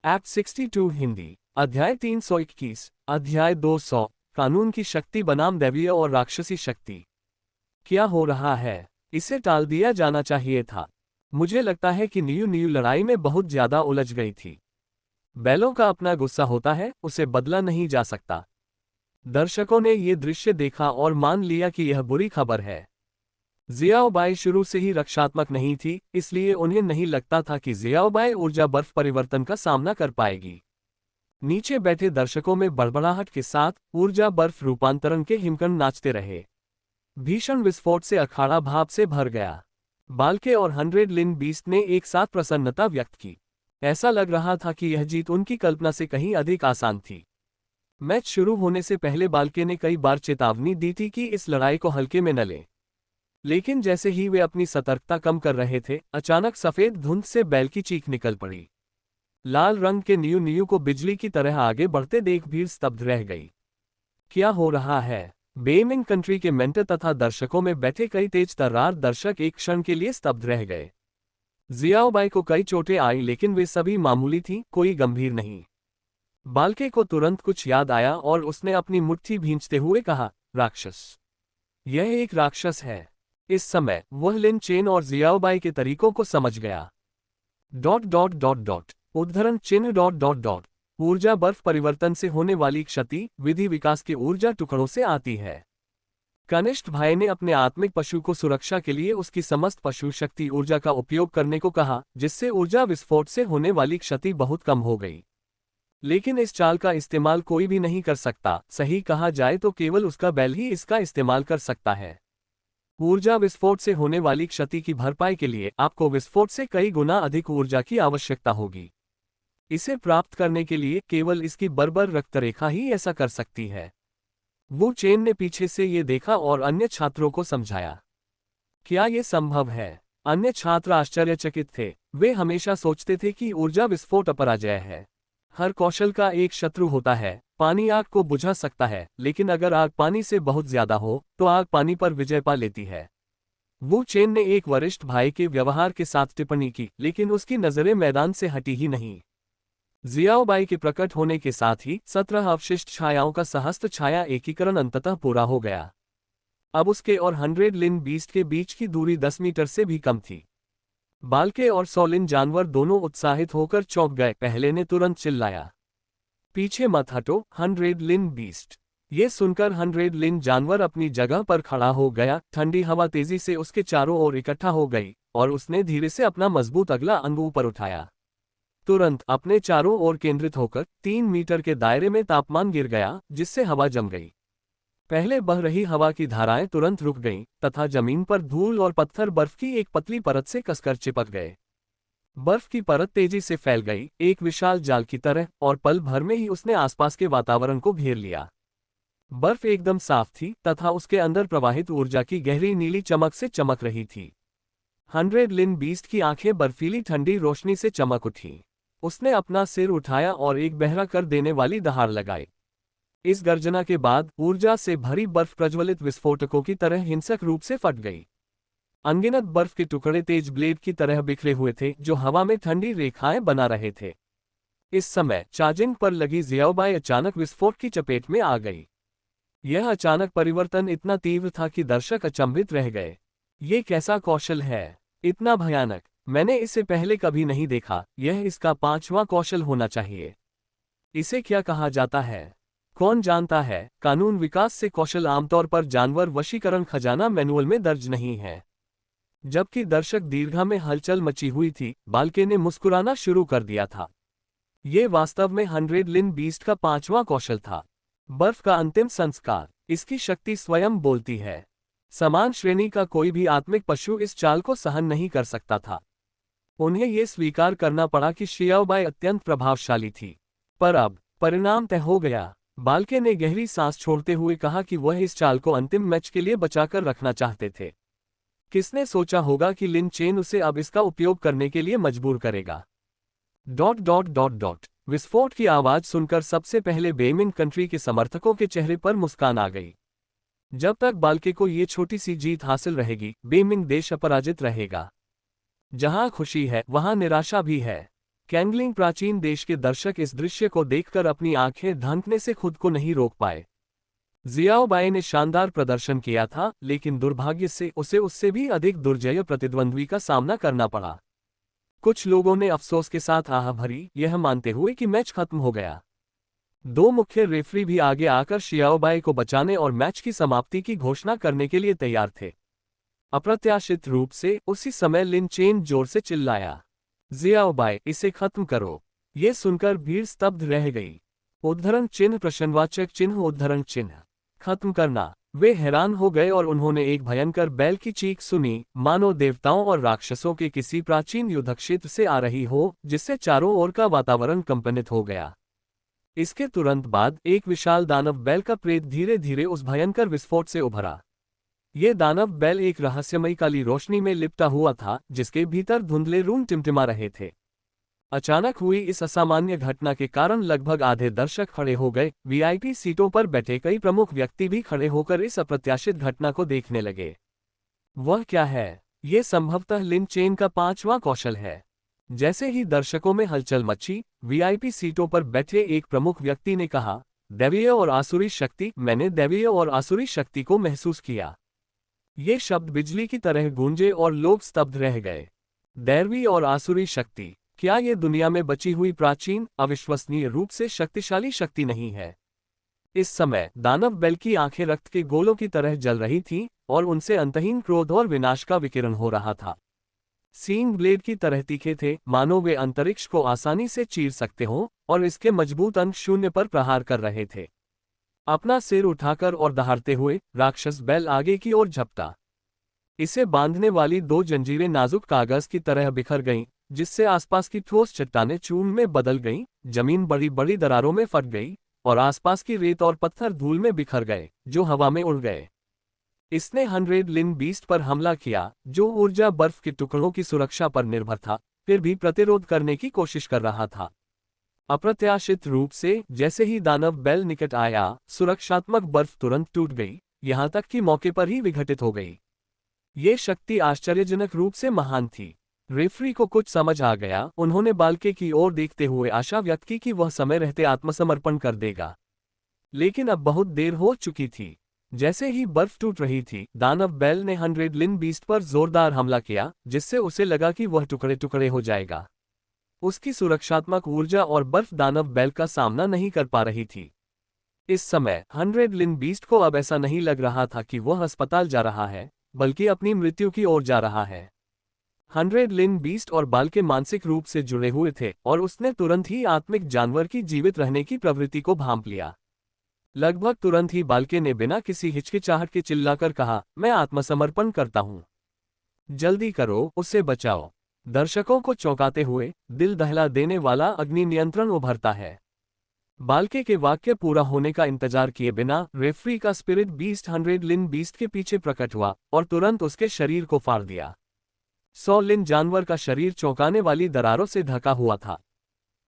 Act 62 Hindi अध्याय 321 अध्याय 200 कानून की शक्ति बनाम दैवीय और राक्षसी शक्ति। क्या हो रहा है? इसे टाल दिया जाना चाहिए था। मुझे लगता है कि न्यू लड़ाई में बहुत ज्यादा उलझ गई थी। बैलों का अपना गुस्सा होता है, उसे बदला नहीं जा सकता। दर्शकों ने ये दृश्य देखा और मान लिया कि यह बुरी खबर है। जियाओबाई शुरू से ही रक्षात्मक नहीं थी, इसलिए उन्हें नहीं लगता था कि जियाओबाई ऊर्जा बर्फ परिवर्तन का सामना कर पाएगी। नीचे बैठे दर्शकों में बड़बड़ाहट के साथ ऊर्जा बर्फ रूपांतरण के हिमकण नाचते रहे। भीषण विस्फोट से अखाड़ा भाप से भर गया। बाल्के और 100 लिन बीस्ट ने एक साथ प्रसन्नता व्यक्त की। ऐसा लग रहा था कि यह जीत उनकी कल्पना से कहीं अधिक आसान थी। मैच शुरू होने से पहले बाल्के ने कई बार चेतावनी दी थी कि इस लड़ाई को हल्के में न लें। लेकिन जैसे ही वे अपनी सतर्कता कम कर रहे थे, अचानक सफेद धुंध से बैल की चीख निकल पड़ी। लाल रंग के न्यू को बिजली की तरह आगे बढ़ते देख भीड़ स्तब्ध रह गई। क्या हो रहा है? बेमिंग कंट्री के मेंटर तथा दर्शकों में बैठे कई तेज तर्रार दर्शक एक क्षण के लिए स्तब्ध रह गए। जियाओबाई को कई चोटें आई, लेकिन वे सभी मामूली थीं, कोई गंभीर नहीं। बाल्के को तुरंत कुछ याद आया और उसने अपनी मुट्ठी भींचते हुए कहा, राक्षस। यह एक राक्षस है। इस समय वह लिन चेन और जियाओबाई के तरीकों को समझ गया। उद्धरण चिन्ह ऊर्जा बर्फ परिवर्तन से होने वाली क्षति विधि विकास के ऊर्जा टुकड़ों से आती है। कनिष्ठ भाई ने अपने आत्मिक पशु को सुरक्षा के लिए उसकी समस्त पशु शक्ति ऊर्जा का उपयोग करने को कहा, जिससे ऊर्जा विस्फोट से होने वाली क्षति बहुत कम हो गई। लेकिन इस चाल का इस्तेमाल कोई भी नहीं कर सकता, सही कहा जाए तो केवल उसका बैल ही इसका इस्तेमाल कर सकता है। ऊर्जा विस्फोट से होने वाली क्षति की भरपाई के लिए आपको विस्फोट से कई गुना अधिक ऊर्जा की आवश्यकता होगी। इसे प्राप्त करने के लिए केवल इसकी बर्बर रक्तरेखा ही ऐसा कर सकती है। वू चेन ने पीछे से ये देखा और अन्य छात्रों को समझाया। क्या ये संभव है? अन्य छात्र आश्चर्यचकित थे। वे हमेशा सोचते थे कि ऊर्जा विस्फोट अपराजय है। हर कौशल का एक शत्रु होता है। पानी आग को बुझा सकता है, लेकिन अगर आग पानी से बहुत ज्यादा हो तो आग पानी पर विजय पा लेती है। वू चेन ने एक वरिष्ठ भाई के व्यवहार के साथ टिप्पणी की, लेकिन उसकी नजरें मैदान से हटी ही नहीं। जियाओबाई के प्रकट होने के साथ ही 17 अवशिष्ट छायाओं का सहस्त्र छाया एकीकरण अंततः पूरा हो गया। अब उसके और 100 लिन बीस्ट के बीच की दूरी 10 मीटर से भी कम थी। बाल्के और 100 लिन जानवर दोनों उत्साहित होकर चौंक गए। पहले ने तुरंत चिल्लाया, पीछे मत हटो 100 लिन बीस्ट। ये सुनकर 100 लिन जानवर अपनी जगह पर खड़ा हो गया। ठंडी हवा तेजी से उसके चारों ओर इकट्ठा हो गई और उसने धीरे से अपना मजबूत अगला अंग ऊपर उठाया। तुरंत अपने चारों ओर केंद्रित होकर 3 मीटर के दायरे में तापमान गिर गया, जिससे हवा जम गई। पहले बह रही हवा की धाराएं तुरंत रुक गईं तथा जमीन पर धूल और पत्थर बर्फ की एक पतली परत से कसकर चिपक गए। बर्फ की परत तेजी से फैल गई, एक विशाल जाल की तरह, और पल भर में ही उसने आसपास के वातावरण को घेर लिया। बर्फ एकदम साफ थी तथा उसके अंदर प्रवाहित ऊर्जा की गहरी नीली चमक से चमक रही थी। 100 लिन बीस्ट की आंखें बर्फीली ठंडी रोशनी से चमक उठी। उसने अपना सिर उठाया और एक बहरा कर देने वाली दहाड़ लगाई। इस गर्जना के बाद ऊर्जा से भरी बर्फ प्रज्वलित विस्फोटकों की तरह हिंसक रूप से फट गई। अनगिनत बर्फ के टुकड़े तेज ब्लेड की तरह बिखरे हुए थे, जो हवा में ठंडी रेखाएं बना रहे थे। इस समय चार्जिंग पर लगी जियाओबाई अचानक विस्फोट की चपेट में आ गई। यह अचानक परिवर्तन इतना तीव्र था कि दर्शक अचंभित रह गए। ये कैसा कौशल है? इतना भयानक! मैंने इसे पहले कभी नहीं देखा। यह इसका 5वां कौशल होना चाहिए। इसे क्या कहा जाता है? कौन जानता है? कानून विकास से कौशल आमतौर पर जानवर वशीकरण खजाना मैनुअल में दर्ज नहीं है। जबकि दर्शक दीर्घा में हलचल मची हुई थी, बाल्के ने मुस्कुराना शुरू कर दिया था। ये वास्तव में 100 लिन बीस्ट का 5वां कौशल था। बर्फ का अंतिम संस्कार। इसकी शक्ति स्वयं बोलती है। समान श्रेणी का कोई भी आत्मिक पशु इस चाल को सहन नहीं कर सकता था। उन्हें यह स्वीकार करना पड़ा कि जियाओबाई अत्यंत प्रभावशाली थी। पर अब परिणाम तय हो गया। बाल्के ने गहरी सांस छोड़ते हुए कहा कि वह इस चाल को अंतिम मैच के लिए बचाकर रखना चाहते थे। किसने सोचा होगा कि लिन चेन उसे अब इसका उपयोग करने के लिए मजबूर करेगा। विस्फोट की आवाज सुनकर सबसे पहले बेमिंग कंट्री के समर्थकों के चेहरे पर मुस्कान आ गई। जब तक बाल्के को ये छोटी सी जीत हासिल रहेगी, बेमिंग देश अपराजित रहेगा। जहां खुशी है वहां निराशा भी है। कैंगलिंग प्राचीन देश के दर्शक इस दृश्य को देखकर अपनी आंखें ढांकने से खुद को नहीं रोक पाए। जियाओबाई ने शानदार प्रदर्शन किया था, लेकिन दुर्भाग्य से उसे उससे भी अधिक दुर्जय प्रतिद्वंद्वी का सामना करना पड़ा। कुछ लोगों ने अफसोस के साथ आह भरी, यह मानते हुए कि मैच खत्म हो गया। दो मुख्य रेफरी भी आगे आकर जियाओबाई को बचाने और मैच की समाप्ति की घोषणा करने के लिए तैयार थे। अप्रत्याशित रूप से उसी समय लिन चेन जोर से चिल्लाया, जियाओबाई, इसे खत्म करो। ये सुनकर भीड़ स्तब्ध रह गई। उद्धरण चिन्ह प्रश्नवाचक चिन्ह उद्धरण चिन्ह, खत्म करना। वे हैरान हो गए और उन्होंने एक भयंकर बैल की चीख सुनी, मानो देवताओं और राक्षसों के किसी प्राचीन युद्धक्षेत्र से आ रही हो, जिससे चारों ओर का वातावरण कंपनित हो गया। इसके तुरंत बाद एक विशाल दानव बैल का प्रेत धीरे धीरे उस भयंकर विस्फोट से उभरा। ये दानव बैल एक रहस्यमयी काली रोशनी में लिपटा हुआ था, जिसके भीतर धुंधले रून टिमटिमा रहे थे। अचानक हुई इस असामान्य घटना के कारण लगभग आधे दर्शक खड़े हो गए। वीआईपी सीटों पर बैठे कई प्रमुख व्यक्ति भी खड़े होकर इस अप्रत्याशित घटना को देखने लगे। वह क्या है? ये संभवतः लिन चेन का पांचवां कौशल है। जैसे ही दर्शकों में हलचल मची, वीआईपी सीटों पर बैठे एक प्रमुख व्यक्ति ने कहा, दैवीय और आसुरी शक्ति। मैंने दैवीय और आसुरी शक्ति को महसूस किया। ये शब्द बिजली की तरह गूंजे और लोग स्तब्ध रह गए। दैवी और आसुरी शक्ति, क्या ये दुनिया में बची हुई प्राचीन, अविश्वसनीय रूप से शक्तिशाली शक्ति नहीं है? इस समय दानव बैल की आंखें रक्त के गोलों की तरह जल रही थीं और उनसे अंतहीन क्रोध और विनाश का विकिरण हो रहा था। सींग ब्लेड की तरह तीखे थे, मानो वे अंतरिक्ष को आसानी से चीर सकते हों, और इसके मजबूत अंक शून्य पर प्रहार कर रहे थे। अपना सिर उठाकर और दहाड़ते हुए राक्षस बैल आगे की ओर झपटा। इसे बांधने वाली दो जंजीरें नाजुक कागज की तरह बिखर गईं, जिससे आसपास की ठोस चट्टानें चूर्ण में बदल गईं, जमीन बड़ी बड़ी दरारों में फट गई और आसपास की रेत और पत्थर धूल में बिखर गए, जो हवा में उड़ गए। इसने 100 लिन बीस्ट पर हमला किया, जो ऊर्जा बर्फ के टुकड़ों की सुरक्षा पर निर्भर था, फिर भी प्रतिरोध करने की कोशिश कर रहा था। अप्रत्याशित रूप से जैसे ही दानव बैल निकट आया, सुरक्षात्मक बर्फ तुरंत टूट गई, यहां तक कि मौके पर ही विघटित हो गई। ये शक्ति आश्चर्यजनक रूप से महान थी। रेफरी को कुछ समझ आ गया। उन्होंने बालके की ओर देखते हुए आशा व्यक्त की कि वह समय रहते आत्मसमर्पण कर देगा, लेकिन अब बहुत देर हो चुकी थी। जैसे ही बर्फ टूट रही थी, दानव बैल ने 100 लिन बीस्ट पर जोरदार हमला किया, जिससे उसे लगा कि वह टुकड़े टुकड़े हो जाएगा। उसकी सुरक्षात्मक ऊर्जा और बर्फ दानव बैल का सामना नहीं कर पा रही थी। इस समय 100 लिन बीस्ट को अब ऐसा नहीं लग रहा था कि वह अस्पताल जा रहा है, बल्कि अपनी मृत्यु की ओर जा रहा है। 100 लिन बीस्ट और बालके मानसिक रूप से जुड़े हुए थे और उसने तुरंत ही आत्मिक जानवर की जीवित रहने की प्रवृत्ति को भांप लिया। लगभग तुरंत ही बालके ने बिना किसी हिचकिचाहट के चिल्लाकर कहा, मैं आत्मसमर्पण करता हूं। जल्दी करो, उसे बचाओ। दर्शकों को चौंकाते हुए दिल दहला देने वाला अग्नि नियंत्रण उभरता है। बालके के वाक्य पूरा होने का इंतजार किए बिना रेफरी का स्पिरिट बीस्ट 100 लिन बीस्ट के पीछे प्रकट हुआ और तुरंत उसके शरीर को फाड़ दिया। 100 लिन जानवर का शरीर चौंकाने वाली दरारों से ढका हुआ था।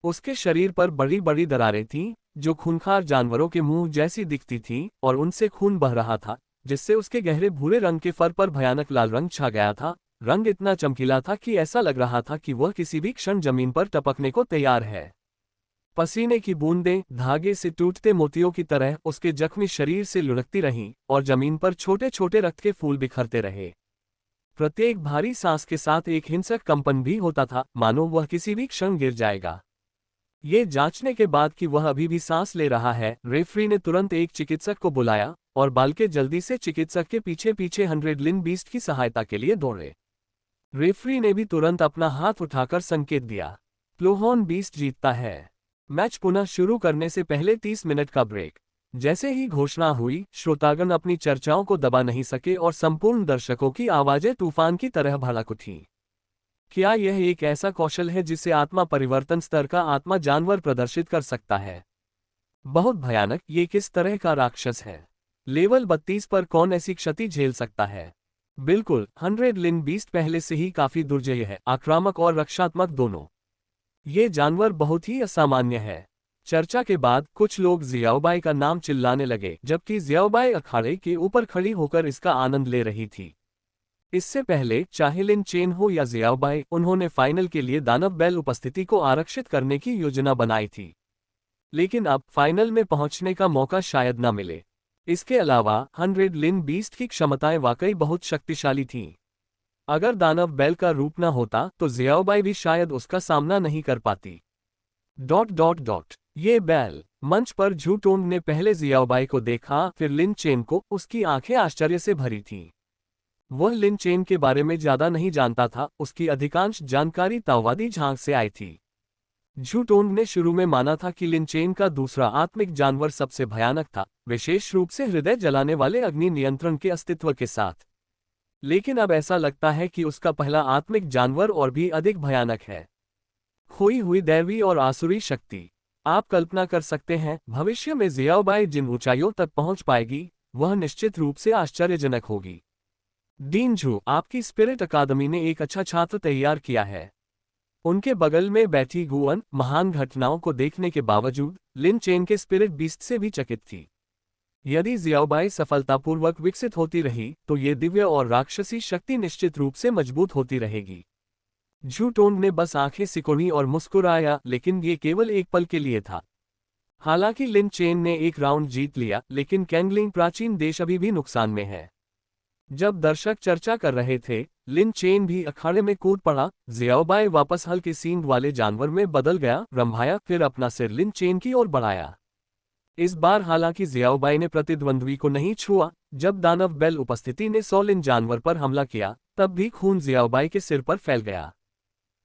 उसके शरीर पर बड़ी बड़ी दरारें थीं, जो खूंखार जानवरों के मुंह जैसी दिखती थीं, और उनसे खून बह रहा था, जिससे उसके गहरे भूरे रंग के फर पर भयानक लाल रंग छा गया था। रंग इतना चमकीला था कि ऐसा लग रहा था कि वह किसी भी क्षण जमीन पर टपकने को तैयार है। पसीने की बूंदें धागे से टूटते मोतियों की तरह उसके जख्मी शरीर से लुढ़कती रहीं और जमीन पर छोटे छोटे रक्त के फूल बिखरते रहे। प्रत्येक भारी सांस के साथ एक हिंसक कंपन भी होता था, मानो वह किसी भी क्षण गिर जाएगा। ये जांचने के बाद कि वह अभी भी सांस ले रहा है, रेफरी ने तुरंत एक चिकित्सक को बुलाया और बालके जल्दी से चिकित्सक के पीछे पीछे 100 लिन बीस्ट की सहायता के लिए दौड़े। रेफरी ने भी तुरंत अपना हाथ उठाकर संकेत दिया, प्लोहॉन बीस्ट जीतता है। मैच पुनः शुरू करने से पहले 30 मिनट का ब्रेक। जैसे ही घोषणा हुई, श्रोतागण अपनी चर्चाओं को दबा नहीं सके और संपूर्ण दर्शकों की आवाजें तूफान की तरह भड़क उठीं। क्या यह एक ऐसा कौशल है जिसे आत्मा परिवर्तन स्तर का आत्मा जानवर प्रदर्शित कर सकता है? बहुत भयानक। ये किस तरह का राक्षस है? लेवल 32 पर कौन ऐसी क्षति झेल सकता है? बिल्कुल, 100 लिन बीस्ट पहले से ही काफी दुर्जय है, आक्रामक और रक्षात्मक दोनों। ये जानवर बहुत ही असामान्य है। चर्चा के बाद कुछ लोग जियाओबाई का नाम चिल्लाने लगे, जबकि जियाओबाई अखाड़े के ऊपर खड़ी होकर इसका आनंद ले रही थी। इससे पहले चाहे लिन चेन हो या जियाओबाई, उन्होंने फाइनल के लिए दानव बैल उपस्थिति को आरक्षित करने की योजना बनाई थी। लेकिन अब फाइनल में पहुंचने का मौका शायद न मिले। इसके अलावा 100 लिन बीस्ट की क्षमताएं वाकई बहुत शक्तिशाली थीं। अगर दानव बैल का रूप न होता तो जियाओबाई भी शायद उसका सामना नहीं कर पाती। ये बैल। मंच पर झू टोंग ने पहले जियाओबाई को देखा, फिर लिन चेन को। उसकी आंखें आश्चर्य से भरी थीं। वह लिन चेन के बारे में ज्यादा नहीं जानता था, उसकी अधिकांश जानकारी ताओवादी झांक से आई थी। झू टोंग ने शुरू में माना था कि लिन चेन का दूसरा आत्मिक जानवर सबसे भयानक था, विशेष रूप से हृदय जलाने वाले अग्नि नियंत्रण के अस्तित्व के साथ। लेकिन अब ऐसा लगता है कि उसका पहला आत्मिक जानवर और भी अधिक भयानक है। खोई हुई दैवी और आसुरी शक्ति। आप कल्पना कर सकते हैं, भविष्य में जियाओबाई जिन ऊंचाइयों तक पहुंच पाएगी, वह निश्चित रूप से आश्चर्यजनक होगी। डीन झू, आपकी स्पिरिट अकादमी ने एक अच्छा छात्र तैयार किया है। उनके बगल में बैठी गुअन महान घटनाओं को देखने के बावजूद लिन चेन के स्पिरिट बीस्ट से भी चकित थी। यदि जियाओबाई सफलतापूर्वक विकसित होती रही तो ये दिव्य और राक्षसी शक्ति निश्चित रूप से मजबूत होती रहेगी। झू टोंग ने बस आंखें सिकोड़ी और मुस्कुराया, लेकिन ये केवल एक पल के लिए था। हालांकि लिन चेन ने एक राउंड जीत लिया, लेकिन कैंगलिंग प्राचीन देश अभी भी नुकसान में है। जब दर्शक चर्चा कर रहे थे, लिन चेन भी अखाड़े में कूद पड़ा। जियाओबाई वापस हल्के सींग वाले जानवर में बदल गया, रंभाया, फिर अपना सिर लिन चेन की ओर बढ़ाया। इस बार हालांकि जियाओबाई ने प्रतिद्वंद्वी को नहीं छुआ। जब दानव बैल उपस्थिति ने 100 लिन जानवर पर हमला किया, तब भी खून जियाओबाई के सिर पर फैल गया।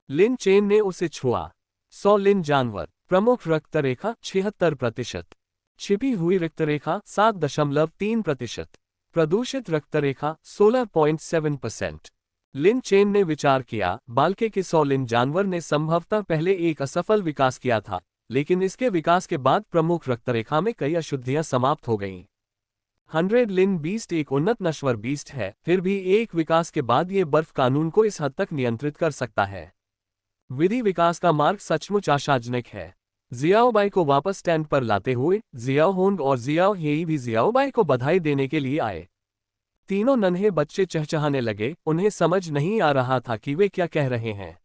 लिन चेन ने उसे छुआ। 100 लिन जानवर। प्रमुख रक्तरेखा 76%। छिपी हुई रक्तरेखा 7.3%। प्रदूषित रक्तरेखा 16.7%। लिन चेन ने विचार किया, बाल्के के 100 लिन जानवर ने संभवतः पहले एक असफल विकास किया था, लेकिन इसके विकास के बाद प्रमुख रक्तरेखा में कई अशुद्धियां समाप्त हो गईं। 100 लिन बीस्ट एक उन्नत नश्वर बीस्ट है, फिर भी एक विकास के बाद ये बर्फ कानून को इस हद तक नियंत्रित कर सकता है। विधि विकास का मार्ग सचमुच आशाजनक है। जियाओबाई को वापस स्टैंड पर लाते हुए जियाओ होंग और जियाओ हेई भी जियाओबाई को बधाई देने के लिए आए। तीनों नन्हे बच्चे चहचहाने लगे, उन्हें समझ नहीं आ रहा था कि वे क्या कह रहे हैं।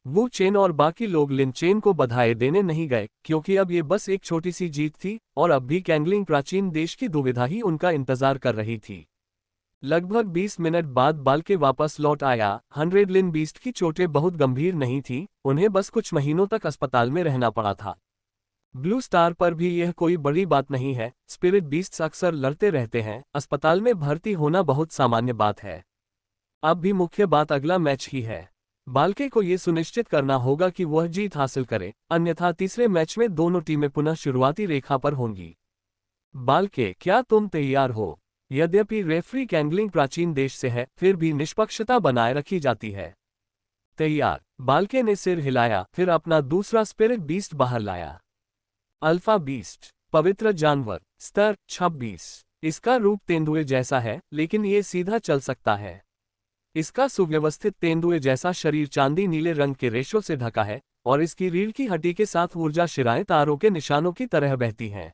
वू चेन और बाकी लोग लिन चेन को बधाई देने नहीं गए, क्योंकि अब ये बस एक छोटी सी जीत थी और अब भी कैंगलिंग प्राचीन देश की दुविधा ही उनका इंतजार कर रही थी। लगभग 20 मिनट बाद बाल्के वापस लौट आया। 100 लिन बीस्ट की चोटें बहुत गंभीर नहीं थीं, उन्हें बस कुछ महीनों तक अस्पताल में रहना पड़ा था। ब्लू स्टार पर भी यह कोई बड़ी बात नहीं है, स्पिरिट बीस्ट्स अक्सर लड़ते रहते हैं, अस्पताल में भर्ती होना बहुत सामान्य बात है। अब भी मुख्य बात अगला मैच ही है। बाल्के को यह सुनिश्चित करना होगा कि वह जीत हासिल करे, अन्यथा तीसरे मैच में दोनों टीमें पुनः शुरुआती रेखा पर होंगी। बाल्के, क्या तुम तैयार हो? यद्यपि रेफरी कैंगलिंग प्राचीन देश से है, फिर भी निष्पक्षता बनाए रखी जाती है। तैयार। बाल्के ने सिर हिलाया, फिर अपना दूसरा स्पिरिट बीस्ट बाहर लाया। अल्फा बीस्ट, पवित्र जानवर, स्तर 26। इसका रूप तेंदुए जैसा है, लेकिन ये सीधा चल सकता है। इसका सुव्यवस्थित तेंदुए जैसा शरीर चांदी नीले रंग के रेशों से ढका है, और इसकी रीढ़ की हड्डी के साथ ऊर्जा शिराएं तारों के निशानों की तरह बहती हैं।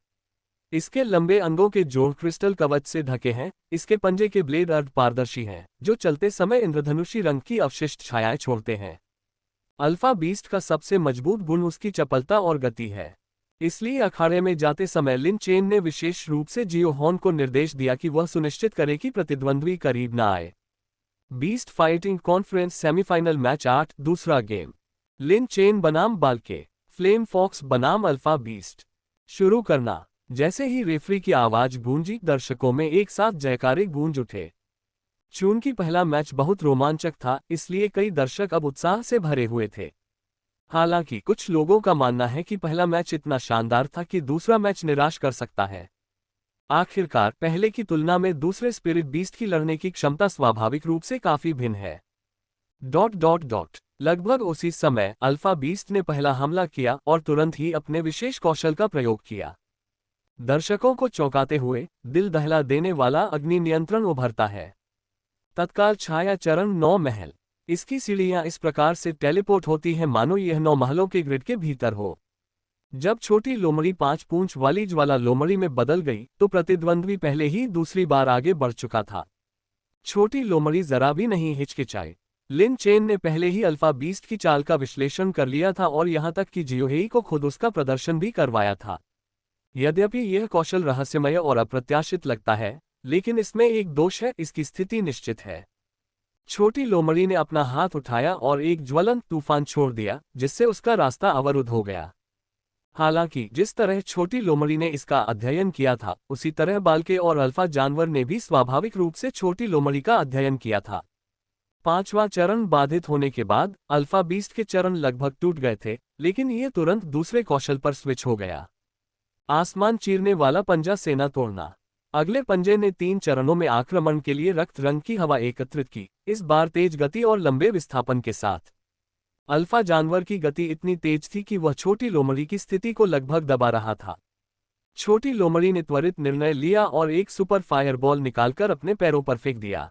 इसके लंबे अंगों के जोड़ क्रिस्टल कवच से ढके हैं। इसके पंजे के ब्लेड अर्ध पारदर्शी हैं, जो चलते समय इंद्रधनुषी रंग की अवशिष्ट छायाएं छोड़ते हैं। अल्फा बीस्ट का सबसे मजबूत गुण उसकी चपलता और गति है। इसलिए अखाड़े में जाते समय लिन चेन ने विशेष रूप से जियो हॉन को निर्देश दिया कि वह सुनिश्चित करे कि प्रतिद्वंद्वी करीब न आए। Beast fighting conference semifinal match 8, दूसरा गेम। लिन चेन बनाम बाल्के, फ्लेम फॉक्स बनाम अल्फा बीस्ट। शुरू करना। जैसे ही रेफरी की आवाज गूंजी, दर्शकों में एक साथ जयकारे गूंज उठे। चूंकि पहला मैच बहुत रोमांचक था, इसलिए कई दर्शक अब उत्साह से भरे हुए थे। हालांकि कुछ लोगों का मानना है कि पहला मैच इतना शानदार था कि दूसरा मैच निराश कर सकता है। आखिरकार पहले की तुलना में दूसरे स्पिरिट बीस्ट की लड़ने की क्षमता स्वाभाविक रूप से काफी भिन्न है। लगभग उसी समय अल्फा बीस्ट ने पहला हमला किया और तुरंत ही अपने विशेष कौशल का प्रयोग किया। दर्शकों को चौंकाते हुए दिल दहला देने वाला अग्नि नियंत्रण उभरता है। तत्काल छाया चरण 9 महल। इसकी सीढ़ियां इस प्रकार से टेलीपोर्ट होती हैं मानो यह 9 महलों के ग्रिड के भीतर हो। जब छोटी लोमड़ी 5 पूंछ वाली ज्वाला लोमड़ी में बदल गई, तो प्रतिद्वंद्वी पहले ही दूसरी बार आगे बढ़ चुका था। छोटी लोमड़ी जरा भी नहीं हिचकिचाई। लिन चेन ने पहले ही अल्फा बीस्ट की चाल का विश्लेषण कर लिया था और यहां तक कि जियोहेई को खुद उसका प्रदर्शन भी करवाया था। यद्यपि यह कौशल रहस्यमय और अप्रत्याशित लगता है, लेकिन इसमें एक दोष है, इसकी स्थिति निश्चित है। छोटी लोमड़ी ने अपना हाथ उठाया और एक ज्वलंत तूफान छोड़ दिया, जिससे उसका रास्ता अवरुद्ध हो गया। हालांकि जिस तरह छोटी लोमड़ी ने इसका अध्ययन किया था, उसी तरह बालके और अल्फा जानवर ने भी स्वाभाविक रूप से छोटी लोमड़ी का अध्ययन किया था। पांचवा चरण बाधित होने के बाद अल्फा बीस्ट के चरण लगभग टूट गए थे, लेकिन ये तुरंत दूसरे कौशल पर स्विच हो गया। आसमान चीरने वाला पंजा सेना तोड़ना। अगले पंजे ने 3 चरणों में आक्रमण के लिए रक्त रंग की हवा एकत्रित की, इस बार तेज गति और लंबे विस्थापन के साथ। अल्फा जानवर की गति इतनी तेज थी कि वह छोटी लोमड़ी की स्थिति को लगभग दबा रहा था। छोटी लोमड़ी ने त्वरित निर्णय लिया और एक सुपर फायरबॉल निकालकर अपने पैरों पर फेंक दिया।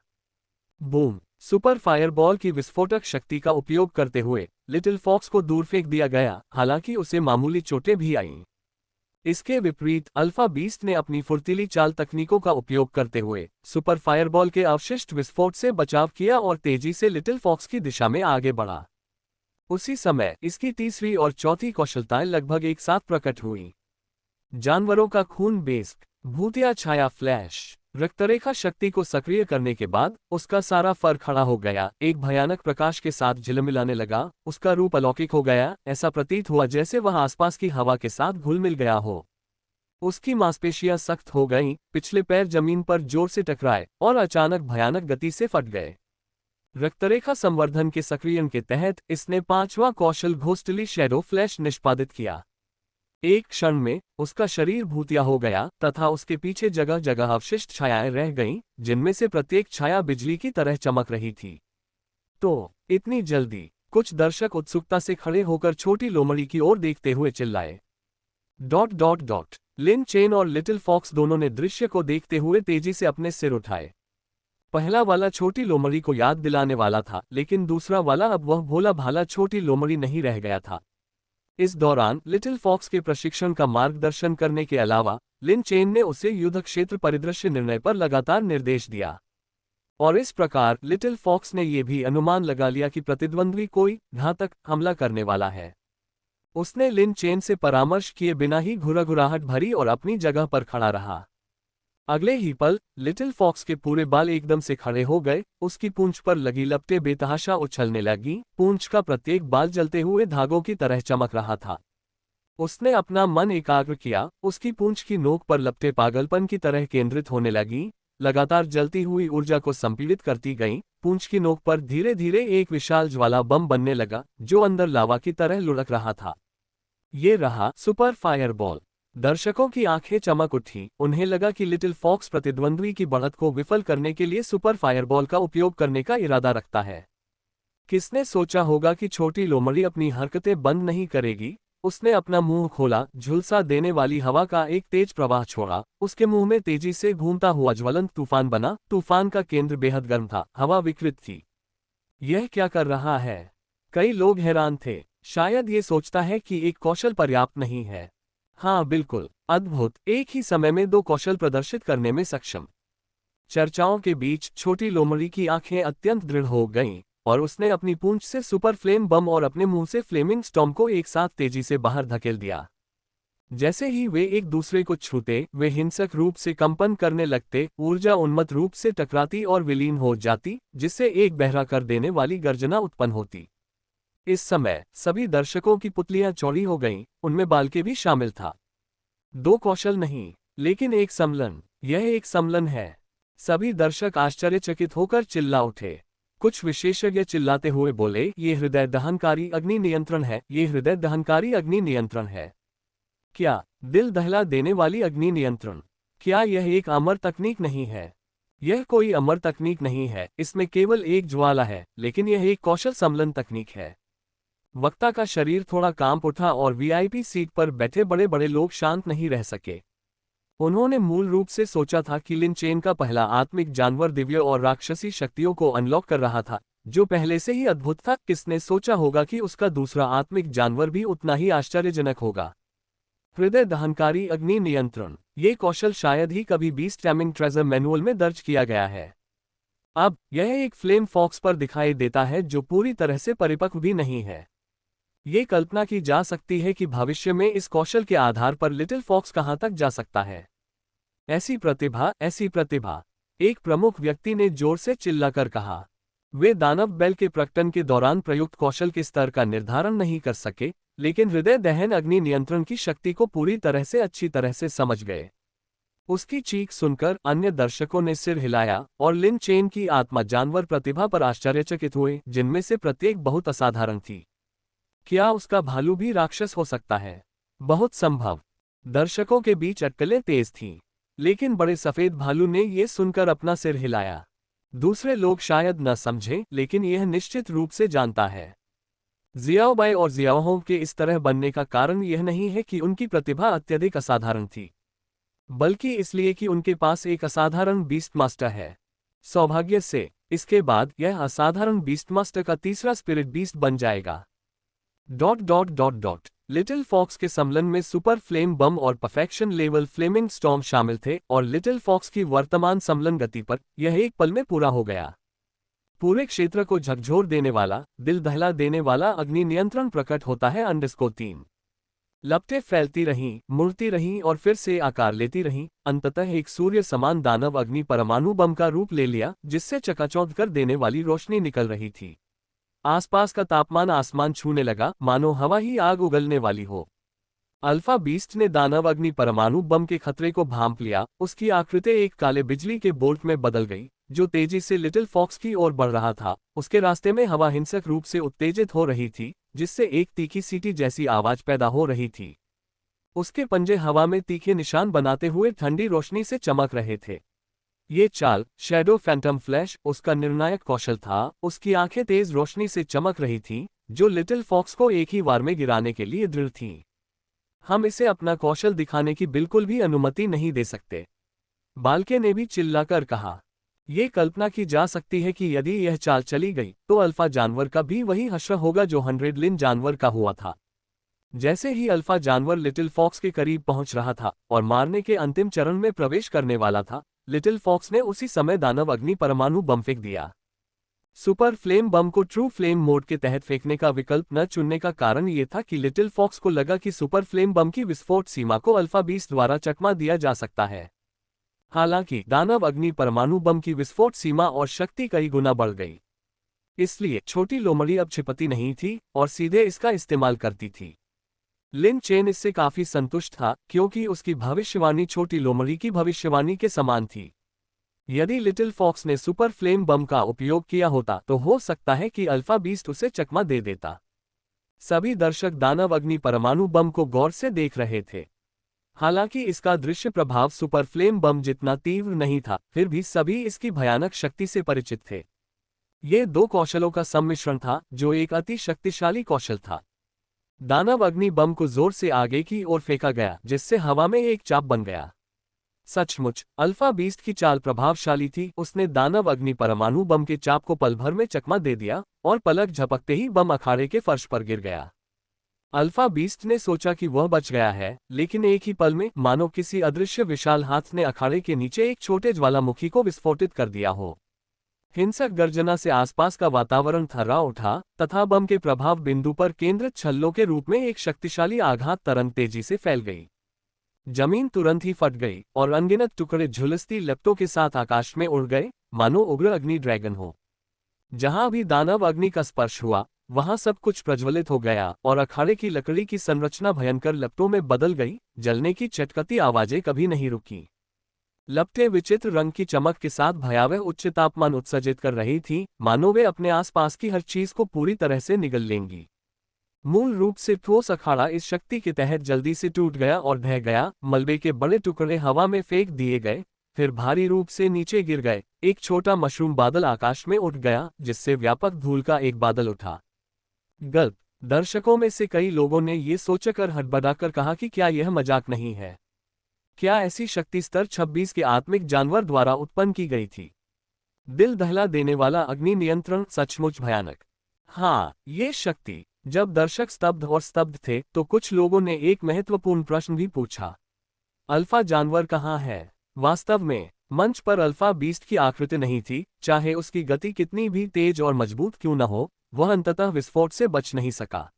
बूम! सुपर फायरबॉल की विस्फोटक शक्ति का उपयोग करते हुए लिटिल फॉक्स को दूर फेंक दिया गया, हालांकि उसे मामूली चोटें भी आईं। इसके विपरीत अल्फा बीस्ट ने अपनी फुर्तीली चाल तकनीकों का उपयोग करते हुए सुपर फायरबॉल के अवशिष्ट विस्फोट से बचाव किया और तेजी से लिटिल फॉक्स की दिशा में आगे बढ़ा। उसी समय इसकी तीसरी और चौथी कौशलताएं लगभग एक साथ प्रकट हुईं। जानवरों का खून बेस्क, भूतिया छाया फ्लैश। रक्तरेखा शक्ति को सक्रिय करने के बाद उसका सारा फर खड़ा हो गया, एक भयानक प्रकाश के साथ झिलमिलाने लगा। उसका रूप अलौकिक हो गया, ऐसा प्रतीत हुआ जैसे वह आसपास की हवा के साथ घुल मिल गया हो। उसकी मांसपेशियां सख्त हो गईं, पिछले पैर जमीन पर जोर से टकराए और अचानक भयानक गति से फट गए। रक्तरेखा संवर्धन के सक्रियण के तहत इसने 5वां कौशल घोस्टली शैडो फ्लैश निष्पादित किया। एक क्षण में उसका शरीर भूतिया हो गया तथा उसके पीछे जगह जगह अवशिष्ट छायाएं रह गईं, जिनमें से प्रत्येक छाया बिजली की तरह चमक रही थी। तो इतनी जल्दी? कुछ दर्शक उत्सुकता से खड़े होकर छोटी लोमड़ी की ओर देखते हुए चिल्लाए। लिन चेन और लिटिल फॉक्स दोनों ने दृश्य को देखते हुए तेजी से अपने सिर उठाए। पहला वाला छोटी लोमड़ी को याद दिलाने वाला था, लेकिन दूसरा वाला अब वह भोला भाला छोटी लोमड़ी नहीं रह गया था। इस दौरान लिटिल फॉक्स के प्रशिक्षण का मार्गदर्शन करने के अलावा लिन चेन ने उसे युद्ध क्षेत्र परिदृश्य निर्णय पर लगातार निर्देश दिया, और इस प्रकार लिटिल फॉक्स ने यह भी अनुमान लगा लिया कि प्रतिद्वंद्वी कोई घातक हमला करने वाला है। उसने लिन चेन से परामर्श किए बिना ही घुराघुराहट भरी और अपनी जगह पर खड़ा रहा। अगले ही पल लिटिल फॉक्स के पूरे बाल एकदम से खड़े हो गए, उसकी पूंछ पर लगी लपटें बेतहाशा उछलने लगीं, पूंछ का प्रत्येक बाल जलते हुए धागों की तरह चमक रहा था। उसने अपना मन एकाग्र किया, उसकी पूंछ की नोक पर लपटें पागलपन की तरह केंद्रित होने लगीं, लगातार जलती हुई ऊर्जा को संपीड़ित करती गईं। पूंछ की नोक पर धीरे धीरे एक विशाल ज्वाला बम बनने लगा, जो अंदर लावा की तरह लुढ़क रहा था। ये रहा सुपर फायरबॉल। दर्शकों की आंखें चमक उठी, उन्हें लगा कि लिटिल फॉक्स प्रतिद्वंद्वी की बढ़त को विफल करने के लिए सुपर फायरबॉल का उपयोग करने का इरादा रखता है। किसने सोचा होगा कि छोटी लोमड़ी अपनी हरकतें बंद नहीं करेगी। उसने अपना मुंह खोला, झुलसा देने वाली हवा का एक तेज प्रवाह छोड़ा, उसके मुंह में तेजी से घूमता हुआ ज्वलंत तूफान बना। तूफान का केंद्र बेहद गर्म था, हवा विकृत थी। यह क्या कर रहा है? कई लोग हैरान थे। शायद ये सोचता है कि एक कौशल पर्याप्त नहीं है। हाँ बिल्कुल, अद्भुत, एक ही समय में 2 कौशल प्रदर्शित करने में सक्षम। चर्चाओं के बीच छोटी लोमड़ी की आंखें अत्यंत दृढ़ हो गईं, और उसने अपनी पूंछ से सुपर फ्लेम बम और अपने मुंह से फ्लेमिंग स्टॉर्म को एक साथ तेजी से बाहर धकेल दिया। जैसे ही वे एक दूसरे को छूते, वे हिंसक रूप से कंपन करने लगते, ऊर्जा उन्मत्त रूप से टकराती और विलीन हो जाती, जिससे एक बहरा कर देने वाली गर्जना उत्पन्न होती। इस समय सभी दर्शकों की पुतलियां चौड़ी हो गईं, उनमें बालके भी शामिल था। 2 कौशल नहीं, लेकिन एक सम्मेलन। यह एक सम्मेलन है। सभी दर्शक आश्चर्यचकित होकर चिल्ला उठे। कुछ विशेषज्ञ चिल्लाते हुए बोले, ये हृदय दहनकारी अग्नि नियंत्रण है, ये हृदय दहनकारी अग्नि नियंत्रण है। क्या दिल दहला देने वाली अग्नि नियंत्रण? क्या यह एक अमर तकनीक नहीं है? यह कोई अमर तकनीक नहीं है, इसमें केवल एक ज्वाला है, लेकिन यह एक कौशल सम्मेलन तकनीक है। वक्ता का शरीर थोड़ा कांप उठा और वीआईपी सीट पर बैठे बड़े बड़े लोग शांत नहीं रह सके। उन्होंने मूल रूप से सोचा था कि लिन चेन का पहला आत्मिक जानवर दिव्य और राक्षसी शक्तियों को अनलॉक कर रहा था, जो पहले से ही अद्भुत था। किसने सोचा होगा कि उसका दूसरा आत्मिक जानवर भी उतना ही आश्चर्यजनक होगा? हृदय दहनकारी अग्नि नियंत्रण, ये कौशल शायद ही कभी बीस्ट टैमिंग ट्रेजर मैनुअल में दर्ज किया गया है। अब यह एक फ्लेम फॉक्स पर दिखाई देता है जो पूरी तरह से परिपक्व भी नहीं है। ये कल्पना की जा सकती है कि भविष्य में इस कौशल के आधार पर लिटिल फॉक्स कहां तक जा सकता है। ऐसी प्रतिभा, ऐसी प्रतिभा, एक प्रमुख व्यक्ति ने जोर से चिल्लाकर कहा। वे दानव बेल के प्रकटन के दौरान प्रयुक्त कौशल के स्तर का निर्धारण नहीं कर सके, लेकिन हृदय दहन अग्नि नियंत्रण की शक्ति को पूरी तरह से अच्छी तरह से समझ गए। उसकी चीख सुनकर अन्य दर्शकों ने सिर हिलाया और लिन चेन की आत्मा जानवर प्रतिभा पर आश्चर्यचकित हुए, जिनमें से प्रत्येक बहुत असाधारण थी। क्या उसका भालू भी राक्षस हो सकता है? बहुत संभव। दर्शकों के बीच अटकलें तेज थीं, लेकिन बड़े सफेद भालू ने यह सुनकर अपना सिर हिलाया। दूसरे लोग शायद न समझें, लेकिन यह निश्चित रूप से जानता है। जियाओबाई और जियाओहोंग के इस तरह बनने का कारण यह नहीं है कि उनकी प्रतिभा अत्यधिक असाधारण थी, बल्कि इसलिए कि उनके पास एक असाधारण बीस्ट मास्टर है। सौभाग्य से इसके बाद यह असाधारण बीस्ट मास्टर का तीसरा स्पिरिट बीस्ट बन जाएगा। लिटिल फॉक्स के सम्मेलन में सुपर फ्लेम बम और परफेक्शन लेवल फ्लेमिंग स्टॉर्म शामिल थे और लिटिल फॉक्स की वर्तमान सम्मेलन गति पर यह एक पल में पूरा हो गया। पूरे क्षेत्र को झकझोर देने वाला, दिल दहला देने वाला अग्नि नियंत्रण प्रकट होता है। _3 लपटें फैलती रहीं, मुड़ती रहीं और फिर से आकार लेती रहीं। अंततः एक सूर्य समान दानव अग्नि परमाणु बम का रूप ले लिया, जिससे चकाचौंध कर देने वाली रोशनी निकल रही थी। आसपास का तापमान आसमान छूने लगा, मानो हवा ही आग उगलने वाली हो। अल्फा बीस्ट ने दानव अग्नि परमाणु बम के खतरे को भांप लिया। उसकी आकृति एक काले बिजली के बोल्ट में बदल गई, जो तेजी से लिटिल फॉक्स की ओर बढ़ रहा था। उसके रास्ते में हवा हिंसक रूप से उत्तेजित हो रही थी, जिससे एक तीखी सीटी जैसी आवाज पैदा हो रही थी। उसके पंजे हवा में तीखे निशान बनाते हुए ठंडी रोशनी से चमक रहे थे। ये चाल, शैडो फैंटम फ्लैश, उसका निर्णायक कौशल था। उसकी आंखें तेज रोशनी से चमक रही थीं, जो लिटिल फॉक्स को एक ही वार में गिराने के लिए दृढ़ थीं। हम इसे अपना कौशल दिखाने की बिल्कुल भी अनुमति नहीं दे सकते, बाल्के ने भी चिल्लाकर कहा। ये कल्पना की जा सकती है कि यदि यह चाल चली गई तो अल्फा जानवर का भी वही हश्र होगा जो 100 लिन जानवर का हुआ था। जैसे ही अल्फा जानवर लिटिल फॉक्स के करीब पहुंच रहा था और मारने के अंतिम चरण में प्रवेश करने वाला था, लिटिल फॉक्स ने उसी समय दानव अग्नि परमाणु बम फेंक दिया। सुपर फ्लेम बम को ट्रू फ्लेम मोड के तहत फेंकने का विकल्प न चुनने का कारण ये था कि लिटिल फॉक्स को लगा कि सुपर फ्लेम बम की विस्फोट सीमा को अल्फा बीस्ट द्वारा चकमा दिया जा सकता है। हालांकि दानव अग्नि परमाणु बम की विस्फोट सीमा और शक्ति कई गुना बढ़ गई, इसलिए छोटी लोमड़ी अब छिपती नहीं थी और सीधे इसका इस्तेमाल करती थी। लिन चेन इससे काफी संतुष्ट था, क्योंकि उसकी भविष्यवाणी छोटी लोमड़ी की भविष्यवाणी के समान थी। यदि लिटिल फॉक्स ने सुपर फ्लेम बम का उपयोग किया होता तो हो सकता है कि अल्फा बीस्ट उसे चकमा दे देता। सभी दर्शक दानव अग्नि परमाणु बम को गौर से देख रहे थे। हालांकि इसका दृश्य प्रभाव सुपर फ्लेम बम जितना तीव्र नहीं था, फिर भी सभी इसकी भयानक शक्ति से परिचित थे। ये दो कौशलों का सम्मिश्रण था, जो एक अति शक्तिशाली कौशल था। दानव अग्नि बम को जोर से आगे की ओर फेंका गया, जिससे हवा में एक चाप बन गया। सचमुच अल्फा बीस्ट की चाल प्रभावशाली थी। उसने दानव अग्नि परमाणु बम के चाप को पल भर में चकमा दे दिया और पलक झपकते ही बम अखाड़े के फर्श पर गिर गया। अल्फा बीस्ट ने सोचा कि वह बच गया है, लेकिन एक ही पल में मानो किसी अदृश्य विशाल हाथ ने अखाड़े के नीचे एक छोटे ज्वालामुखी को विस्फोटित कर दिया हो। हिंसक गर्जना से आसपास का वातावरण थर्रा उठा तथा बम के प्रभाव बिंदु पर केंद्रित छल्लों के रूप में एक शक्तिशाली आघात तरंग तेजी से फैल गई। जमीन तुरंत ही फट गई और अनगिनत टुकड़े झुलसती लपटों के साथ आकाश में उड़ गए, मानो उग्र अग्नि ड्रैगन हो। जहां भी दानव अग्नि का स्पर्श हुआ, वहां सब कुछ प्रज्वलित हो गया और अखाड़े की लकड़ी की संरचना भयंकर लपटों में बदल गई। जलने की चटकती आवाजें कभी नहीं रुकी। लपटें विचित्र रंग की चमक के साथ भयावह उच्च तापमान उत्सर्जित कर रही थीं, मानो वे अपने आसपास की हर चीज को पूरी तरह से निगल लेंगी। मूल रूप से ठोस अखाड़ा इस शक्ति के तहत जल्दी से टूट गया और ढह गया। मलबे के बड़े टुकड़े हवा में फेंक दिए गए, फिर भारी रूप से नीचे गिर गए। एक छोटा मशरूम बादल आकाश में उठ गया, जिससे व्यापक धूल का एक बादल उठा। गल्प। दर्शकों में से कई लोगों ने ये सोचकर हड़बड़ाकर कहा कि क्या यह मजाक नहीं है? क्या ऐसी शक्ति स्तर 26 के आत्मिक जानवर द्वारा उत्पन्न की गई थी? दिल दहला देने वाला अग्नि नियंत्रण सचमुच भयानक। हाँ, ये शक्ति। जब दर्शक स्तब्ध और स्तब्ध थे तो कुछ लोगों ने एक महत्वपूर्ण प्रश्न भी पूछा। अल्फा जानवर कहाँ है? वास्तव में मंच पर अल्फा बीस्ट की आकृति नहीं थी, चाहे उसकी गति कितनी भी तेज और मजबूत क्यों न हो, वह अंततः विस्फोट से बच नहीं सका।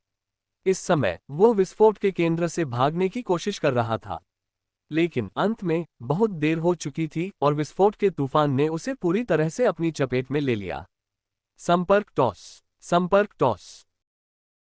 इस समय वो विस्फोट के केंद्र से भागने की कोशिश कर रहा था, लेकिन अंत में बहुत देर हो चुकी थी और विस्फोट के तूफान ने उसे पूरी तरह से अपनी चपेट में ले लिया। संपर्क टॉस। संपर्क टॉस।